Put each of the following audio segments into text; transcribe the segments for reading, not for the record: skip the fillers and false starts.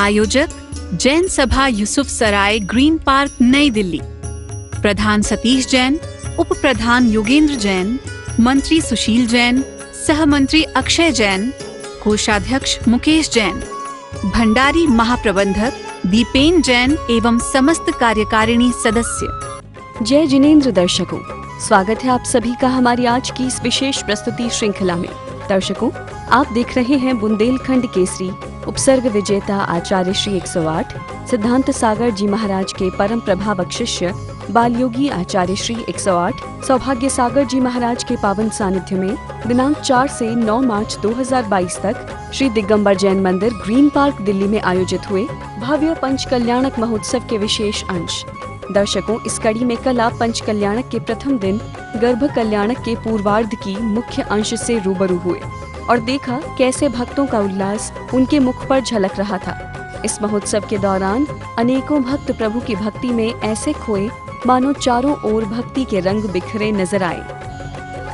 आयोजक जैन सभा यूसुफ सराय green park नई दिल्ली। प्रधान सतीश जैन, उप प्रधान योगेंद्र जैन, मंत्री सुशील जैन, सह मंत्री अक्षय जैन, कोषाध्यक्ष मुकेश जैन, भंडारी महाप्रबंधक दीपेन जैन एवं समस्त कार्यकारिणी सदस्य। जय जिनेंद्र दर्शकों, स्वागत है आप सभी का हमारी आज की इस विशेष प्रस्तुति श्रृंखला में। दर्शकों, आप देख रहे हैं बुंदेलखंड केसरी उपसर्ग विजेता आचार्य श्री 108 सिद्धांत सागर जी महाराज के परम प्रभावक शिष्य बालयोगी आचार्य श्री 108 सौभाग्य सागर जी महाराज के पावन सानिध्य में दिनांक 4 से 9 मार्च 2022 तक श्री दिगंबर जैन मंदिर ग्रीन पार्क दिल्ली में आयोजित हुए भव्य पंचकल्याणक महोत्सव के विशेष अंश। दर्शकों, इस कड़ी में कल आप पंचकल्याणक के प्रथम दिन गर्भ कल्याणक के पूर्वार्ध की मुख्य अंश से रूबरू हुए और देखा कैसे भक्तों का उल्लास उनके मुख पर झलक रहा था। इस महोत्सव के दौरान अनेकों भक्त प्रभु की भक्ति में ऐसे खोए मानो चारों ओर भक्ति के रंग बिखरे नजर आए।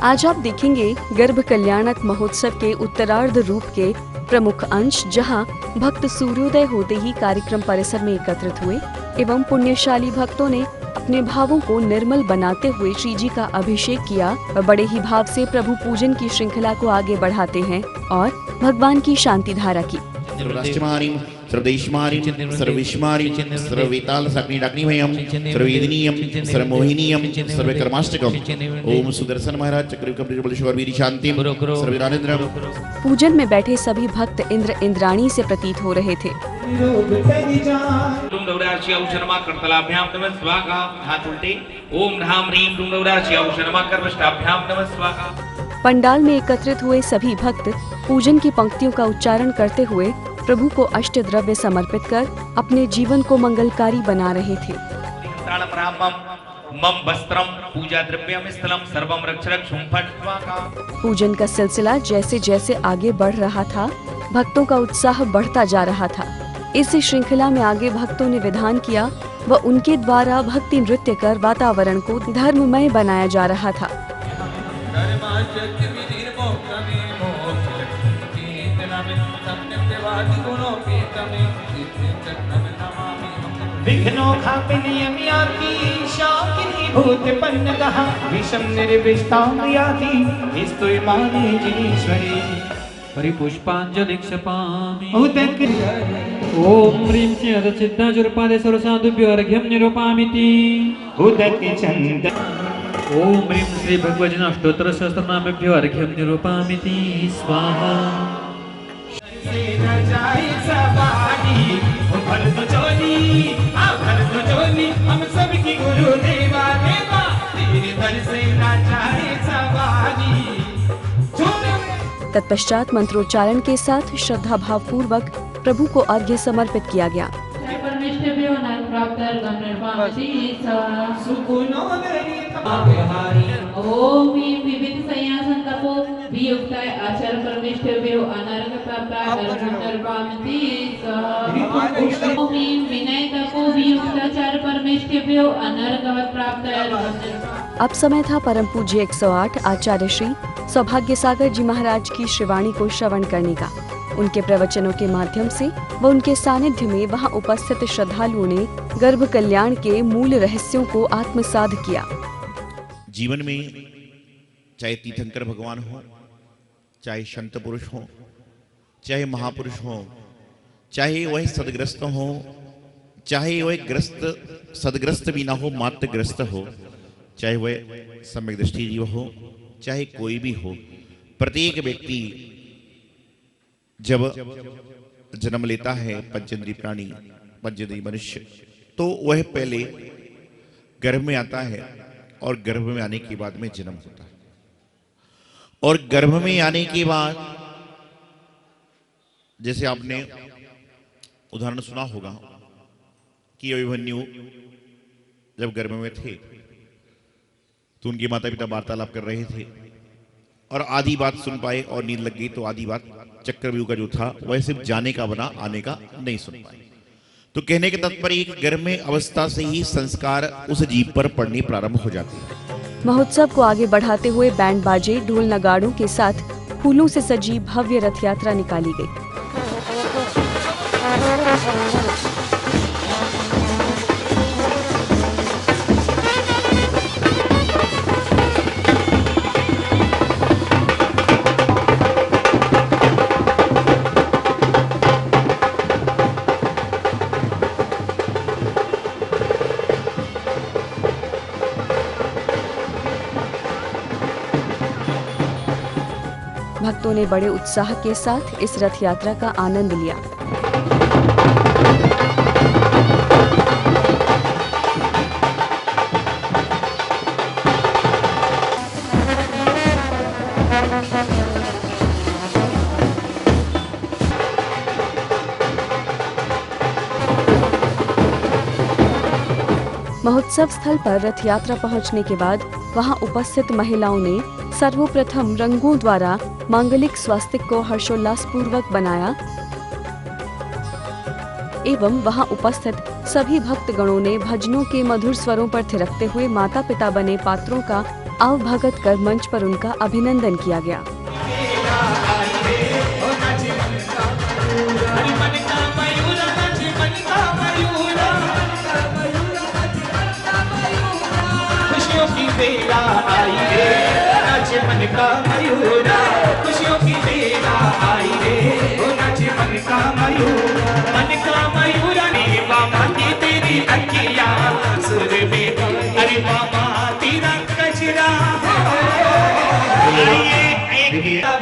आज आप देखेंगे गर्भ कल्याणक महोत्सव के उत्तरार्ध रूप के प्रमुख अंश, जहां भक्त सूर्योदय होते ही कार्यक्रम परिसर में एकत्रित हुए एवं पुण्यशाली भक्तों ने अपने भावों को निर्मल बनाते हुए श्री जी का अभिषेक किया और बड़े ही भाव से प्रभु पूजन की श्रृंखला को आगे बढ़ाते हैं और भगवान की शांति धारा की सर्वराष्ट्रमारीं सर्वदेशमारीं सर्वविश्वमारीं सर्ववेताल साग्निडाग्निमयं सर्ववेदनीयं सर्वमोहिनीयं सर्वकर्माष्टकम् ओम सुदर्शन महाराज चक्रविक्रम शांति सर्ववीरानेन्द्रम। पूजन में बैठे सभी भक्त इंद्र इंद्राणी से प्रतीत हो रहे थे। पंडाल में एकत्रित हुए सभी भक्त पूजन की पंक्तियों का उच्चारण करते हुए प्रभु को अष्ट द्रव्य समर्पित कर अपने जीवन को मंगलकारी बना रहे थे। पूजन का सिलसिला जैसे जैसे आगे बढ़ रहा था, भक्तों का उत्साह बढ़ता जा रहा था। इस श्रृंखला में आगे भक्तों ने विधान किया व उनके द्वारा भक्ति नृत्य कर वातावरण को धर्ममय बनाया जा रहा था। विघ्नो खापिनियमियाति शाकिनी भूतपन्नगः विषम निर्विष्टां याति स्तुयमाने जिनीश्वरी परिपुष्पांजलि क्षपामि उदक ओम ह्रीं चिन्नदचित्ताजुर्पादे सर्वसाधुभ्यो अर्घ्यं निरूपयामीति उदक चंद ओम ह्रीं श्री भगवजन अष्टोत्तर सहस्रनामेभ्यो अर्घ्यं निरूपयामीति स्वाहा। हम सबकी गुरु देवा देवा तेरे दर से ना जाए सवारी। तत्पश्चात मंत्रोच्चारण के साथ श्रद्धा भाव पूर्वक प्रभु को अर्घ्य समर्पित किया गया। अब समय था परम पूज्य 108 आचार्य श्री सौभाग्य सागर जी महाराज की श्रीवाणी को श्रवण करने का। उनके प्रवचनों के माध्यम से व उनके सानिध्य में वहां उपस्थित श्रद्धालुओं ने गर्भ कल्याण के मूल रहस्यों को आत्मसात किया। जीवन में चाहे तीर्थंकर भगवान हो, चाहे संत पुरुष हो, चाहे महापुरुष हो, चाहे वह सदग्रस्त हो, चाहे वह ग्रस्त सदग्रस्त भी ना हो, मात्र ग्रस्त हो, चाहे वह सम्यक दृष्टि जीव हो, चाहे कोई भी हो, प्रत्येक व्यक्ति जब जन्म लेता है पंचेंद्रीय प्राणी पंचेंद्रीय मनुष्य, तो वह पहले गर्भ में आता है और गर्भ में आने के बाद में जन्म होता है। और गर्भ में आने के बाद जैसे आपने उदाहरण सुना होगा कि अभिमन्यु जब गर्भ में थे तो उनके माता पिता वार्तालाप कर रहे थे और आधी बात सुन पाए और नींद लग गई, तो आधी बात चक्रव्यूह का जो था वह सिर्फ जाने का बना, आने का नहीं सुन पाए। तो कहने के तात्पर्य गर्भ में अवस्था से ही संस्कार उस जीव पर पड़ने प्रारंभ हो जाते हैं। महोत्सव को आगे बढ़ाते हुए बैंड बाजे ढोल नगाड़ों के साथ फूलों से सजी भव्य रथ यात्रा निकाली गई। भक्तों ने बड़े उत्साह के साथ इस रथ यात्रा का आनंद लिया। महोत्सव स्थल पर रथ यात्रा पहुंचने के बाद वहां उपस्थित महिलाओं ने सर्वप्रथम रंगों द्वारा मांगलिक स्वास्तिक को हर्षोल्लास पूर्वक बनाया एवं वहां उपस्थित सभी भक्तगणों ने भजनों के मधुर स्वरों पर थिरकते हुए माता पिता बने पात्रों का आवभगत कर मंच पर उनका अभिनंदन किया गया। बेला आई रे नाचे मन का मयूरा, खुशियों की बेला आई रे ओ नाचे मन का मयूरा रे मामा की तेरी अखिया सुर में अरे मामा तेरा कचरा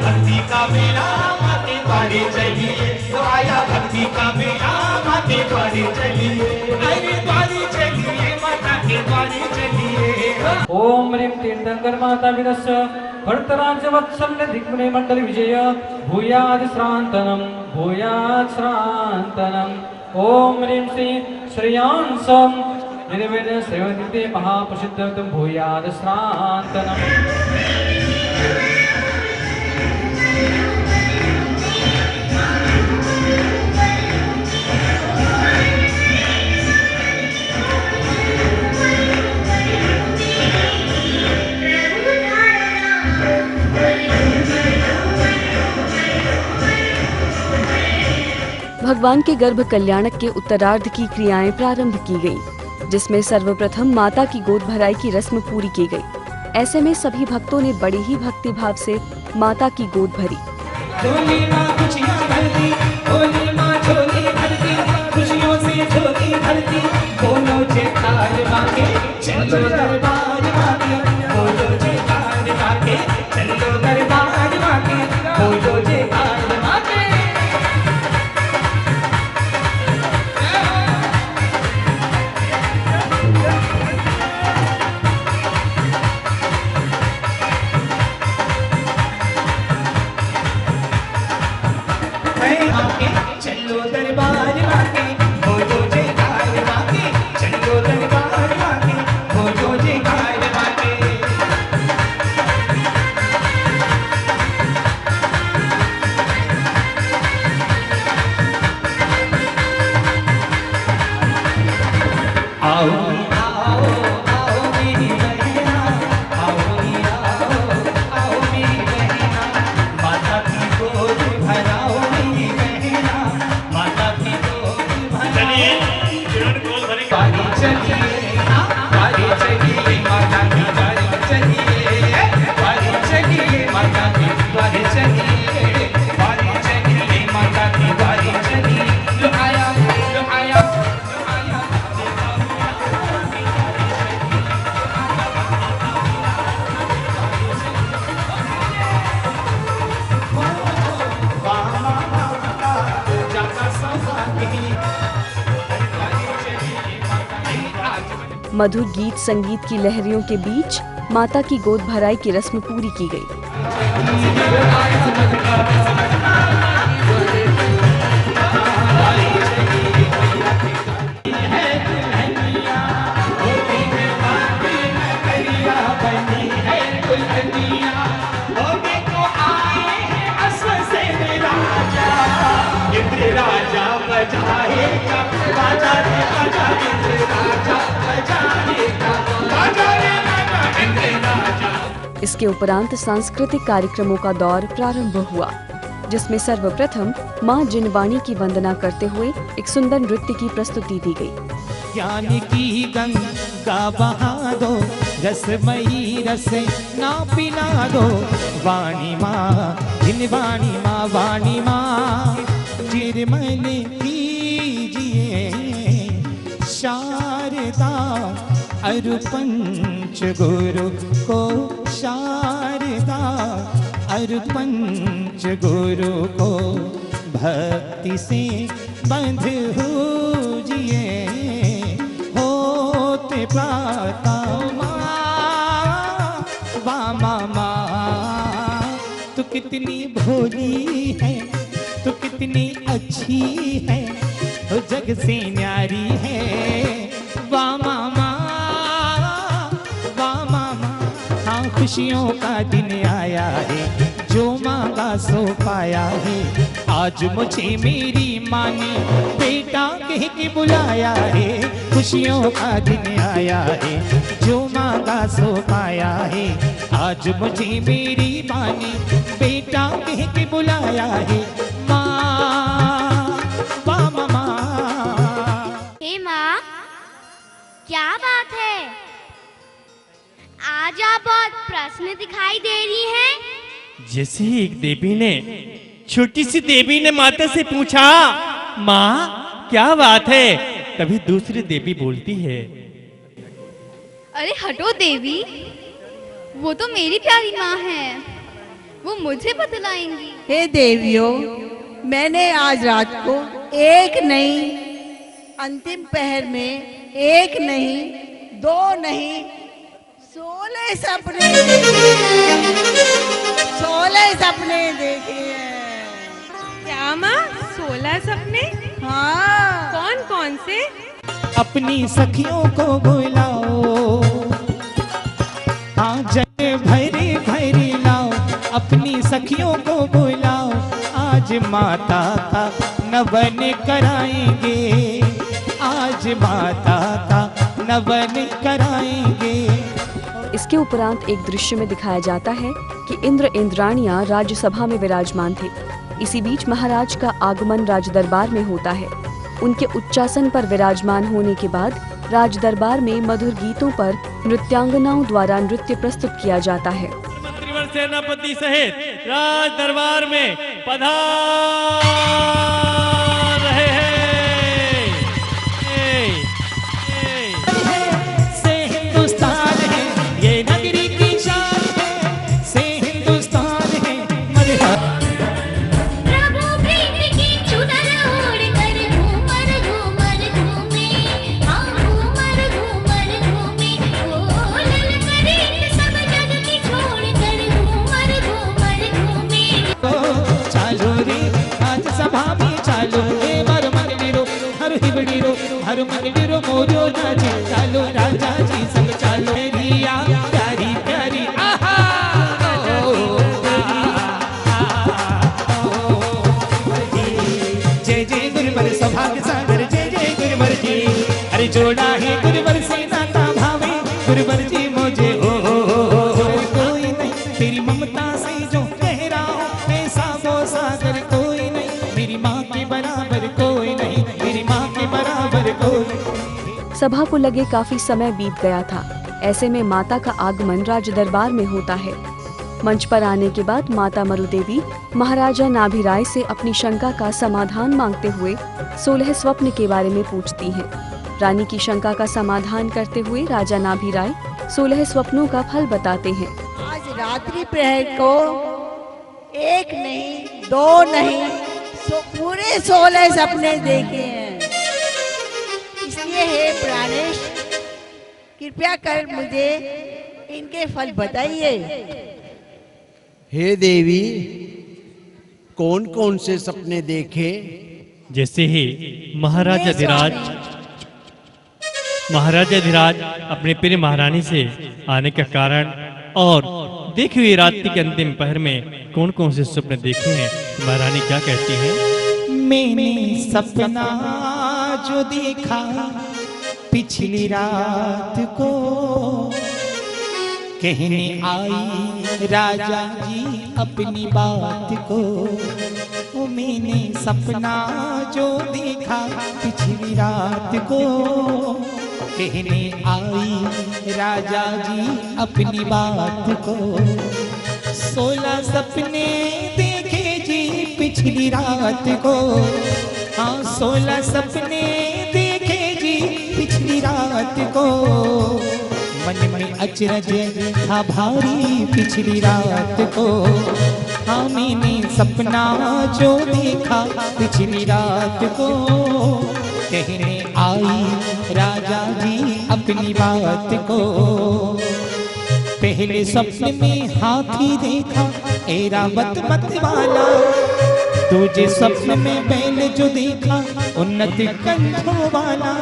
भक्ति का मेला माते बारे चलिए तो आया भक्ति का मेला माते बारे चलिए अरे बारे चलिए माता के बारे चलिए। ओम ह्रीं तीर्थंकर माता विदस्य भरतराज्य वत्सल्य दिग्मने मंडल विजय भूयाद श्रांतनम ओम ह्रीं श्री श्रेयांसम निर्वेद श्रेवन्ते महाप्रसिद्धं भूयाद श्रांतनम। भगवान के गर्भ कल्याणक के उत्तरार्ध की क्रियाएं प्रारंभ की गयी, जिसमें सर्वप्रथम माता की गोद भराई की रस्म पूरी की गई। ऐसे में सभी भक्तों ने बड़ी ही भक्ति भाव से माता की गोद भरी। झोली माँ खुशियाँ भरती, झोली माँ झोली भरती, खुशियों से झोली भरती, बोलो जयकार माँ के, चलो दरबार माँ के, बोलो जयकार माँ के, चलो दरबार माँ के, बोलो जयकार माँ के। चलो दरबार मांगे बोलो जयकार मांगे, चलो दरबार मांगे बोलो जयकार मांगे। आओ आओ आओ मेरी बहना, आओ आओ मेरी बहना, माता की गोद भराओ मेरी बहना, माता की गोद भराओ। बारी चलिए बारी चलिए माता की बारी चलिए, बारी चलिए माता की बारी चलिए, बारी चलिए माता की बारी चलिए। जो आया जो आया जो आया मधुर गीत संगीत की लहरियों के बीच माता की गोद भराई की रस्म पूरी की गई। राजा बजाएगा बाजा रे बाजा रे राजा बजाएगा बाजा रे राजा। इसके उपरांत सांस्कृतिक कार्यक्रमों का दौर प्रारंभ हुआ, जिसमें सर्वप्रथम मां जिनवाणी की वंदना करते हुए एक सुंदर नृत्य की प्रस्तुति दी गई। ज्ञान की गंगा बहा दो, रसमयी रस ना पिला दो, वाणी माँ जिनवाणी माँ वाणी माँ निर्मल कीजिए शारदा अरु पंच गुरु को शारदा और पंच गुरु को भक्ति से बंध हुजिए, होते प्राता माँ तू कितनी भोली है, तू कितनी अच्छी है, तो जग से न्यारी है। वाह मामा, वाह मामा, हाँ खुशियों का दिन आया है, जो मांगा सो पाया है। आज मुझे मेरी माँ ने बेटा कह के बुलाया है, खुशियों का दिन आया है, जो मांगा सो पाया है। आज मुझे मेरी माँ ने बेटा कह के बुलाया है। क्या बात है, आज आप बहुत प्रसन्न दिखाई दे रही हैं। जैसे ही एक देवी ने, छोटी सी देवी ने माता से पूछा, माँ क्या बात है, तभी दूसरी देवी बोलती है, अरे हटो देवी, वो तो मेरी प्यारी माँ है, वो मुझे बतलाएंगी। हे देवियों, मैंने आज रात को एक नहीं, अंतिम पहर में एक नहीं, दो नहीं, 16 सपने देखे हैं, 16 सपने देखे हैं। क्या माँ, 16 सपने? हाँ। कौन कौन से? अपनी सखियों को बुलाओ, हाँ जय भैरी भैरी लाओ, अपनी सखियों को बुलाओ, आज माता का नवन कराएंगे, आज माता का नवन कराएंगे। इसके उपरांत एक दृश्य में दिखाया जाता है कि इंद्र इंद्राणियां राज्यसभा में विराजमान थे। इसी बीच महाराज का आगमन राज दरबार में होता है। उनके उच्चासन पर विराजमान होने के बाद राज दरबार में मधुर गीतों पर नृत्यांगनाओं द्वारा नृत्य प्रस्तुत किया जाता है। मंत्रिवर सेनापति सहित राज दरबार में पधार रहे हैं। से हिंदुस्तान है ये नगरी की शान है, से हिंदुस्तान है मरहबा। प्रभु प्रीति की चुनर ओढ़ कर घूमर घूमर घूमे, हाँ घूमर घूमर घूमे, ओ ललकरे सब जग की छोड़ कर घूमर घूमर घूमे। चालो रे आज सभा में चालो रे, मर मंदिरो हर हिबड़ीरो, हर मंदिरो मोरो नाचे, चालो राजा जी संग चालो रिया प्यारी प्यारी आहा। जय जय गुरुवर सौभाग्य सागर, जय जय गुरुवर जी, अरे जोड़ा है गुरुवर से नाता भावे, गुरुवर जी मुझे हो कोई नहीं, तेरी ममता से जो कह रहा हूँ, ऐसा वो सागर कोई नहीं, मेरी माँ के बराबर कोई नहीं, मेरी माँ के बराबर कोई। सभा को लगे काफी समय बीत गया था। ऐसे में माता का आगमन राज दरबार में होता है। मंच पर आने के बाद माता मरुदेवी महाराजा नाभिराय से अपनी शंका का समाधान मांगते हुए 16 स्वप्न के बारे में पूछती हैं। रानी की शंका का समाधान करते हुए राजा नाभिराय 16 स्वप्नों का फल बताते हैं। आज रात्रि प्रहर को एक नहीं, दो नहीं, पूरे 16 सपने देखे हैं। इसलिए हे प्राणेश, कृपया कर मुझे इनके फल बताइए। हे देवी, कौन कौन से सपने देखे? जैसे ही महाराजा धीराज अपने प्रिय महारानी से आने का कारण और देखी हुई रात्रि के अंतिम पहर में कौन कौन से सपने देखे हैं, महारानी क्या कहती हैं? मैंने सपना जो देखा पिछली रात को, कहने आई राजा जी अपनी बात को। ओ मैंने सपना जो देखा पिछली रात को, कहने आई राजा जी अपनी बात को। 16 सपने देखे जी पिछली रात को, हाँ 16 सपने देखे जी पिछली रात को। मन में अचरज था भारी पिछली रात को। हाँ मैंने सपना जो देखा पिछली रात को, कहने आई राजा जी अपनी बात को। पहले सपने में हाथी देखा ऐरावत मत वाला, दूजे सपने में बैल जो देखा उन्नत कंधों वाला,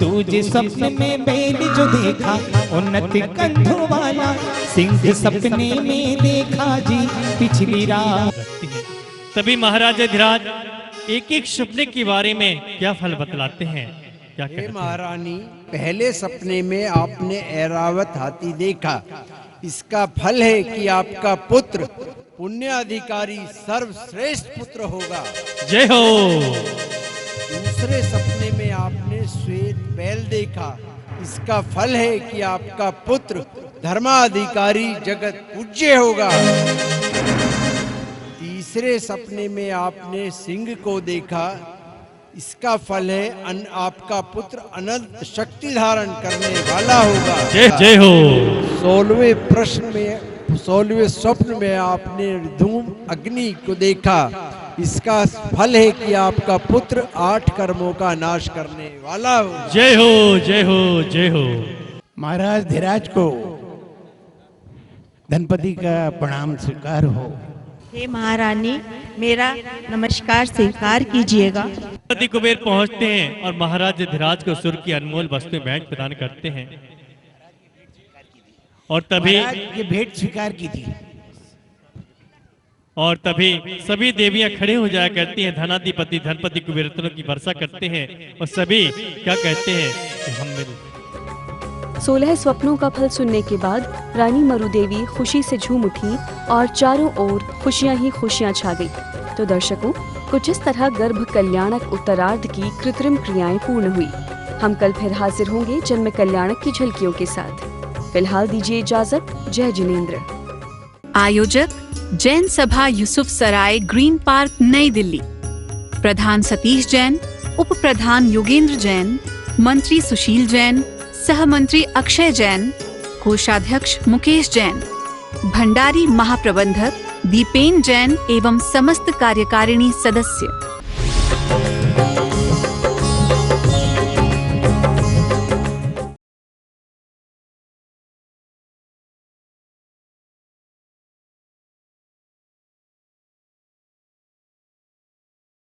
दूजे सपने में बैल जो देखा उन्नत कंधों वाला, सिंह सपने में देखा जी पिछली रात। तभी महाराजा धीराज एक एक सपने के बारे में क्या फल बतलाते हैं, क्या कहते हैं? महारानी, पहले सपने में आपने ऐरावत हाथी देखा, इसका फल है कि आपका पुत्र पुण्य अधिकारी सर्वश्रेष्ठ पुत्र होगा। जय हो। दूसरे सपने में आपने श्वेत बैल देखा, इसका फल है कि आपका पुत्र धर्माधिकारी जगत पूज्य होगा। तीसरे सपने में आपने सिंह को देखा, इसका फल है आपका पुत्र अनंत शक्ति धारण करने वाला होगा। जय हो। 16वें स्वप्न में आपने धूम अग्नि को देखा, इसका फल है कि आपका पुत्र 8 कर्मों का नाश करने वाला हो। जय हो, जय हो, जय हो। महाराज धीराज को धनपति का प्रणाम स्वीकार हो। हे महारानी, मेरा नमस्कार स्वीकार कीजिएगा। धनपति कुबेर पहुंचते हैं और महाराज धीराज को सुर की अनमोल वस्तुएं भेंट प्रदान करते हैं। और तभी ये भेंट स्वीकार की थी। और तभी सभी देवियां खड़े हो जाया करती हैं, धनाधिपति धनपति कुबेर रत्नों की वर्षा करते हैं और सभी क्या कहते हैं कि हम मिल। 16 स्वप्नों का फल सुनने के बाद रानी मरुदेवी खुशी से झूम उठी और चारों ओर खुशियां ही खुशियां छा गई। तो दर्शकों, कुछ इस तरह गर्भ कल्याणक उत्तरार्ध की कृत्रिम क्रियाएं पूर्ण हुई। हम कल फिर हाजिर होंगे जन्म कल्याणक की झलकियों के साथ। फिलहाल दीजिए इजाजत। जय जिनेंद्र। आयोजक जैन सभा यूसुफ सराय, ग्रीन पार्क, नई दिल्ली। प्रधान सतीश जैन, उप प्रधान योगेंद्र जैन, मंत्री सुशील जैन, सह मंत्री अक्षय जैन, कोषाध्यक्ष मुकेश जैन, भंडारी महाप्रबंधक दीपेन जैन एवं समस्त कार्यकारिणी सदस्य।